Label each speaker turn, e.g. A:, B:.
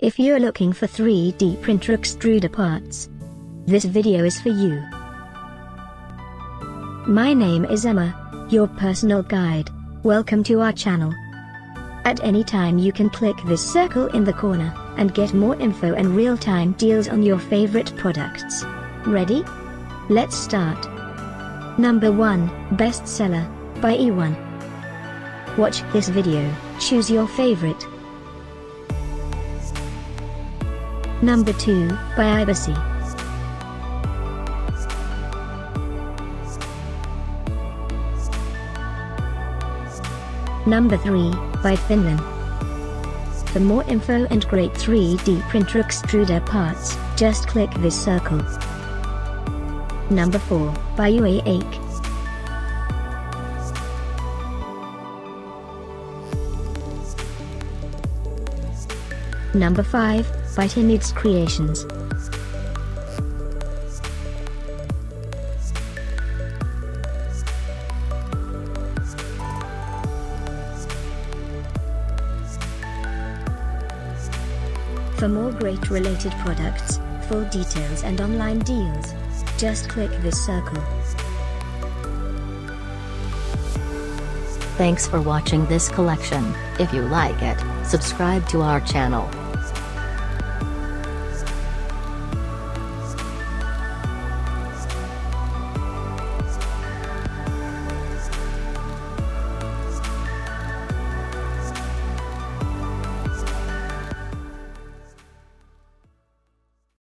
A: If you're looking for 3D printer extruder parts, this video is for you. My name is Emma, your personal guide. Welcome to our channel. At any time you can click this circle in the corner, and get more info and real-time deals on your favorite products. Ready? Let's start. Number 1, Bestseller, by Eaone. Watch this video, choose your favorite. Number 2, by Aibecy. Number 3, by Finlon. For more info and great 3D printer extruder parts, just click this circle. Number 4, by Ueetek. Number 5, by tinlydscreations. For more great related products, full details and online deals, just click this circle.
B: Thanks for watching this collection. If you like it, subscribe to our channel.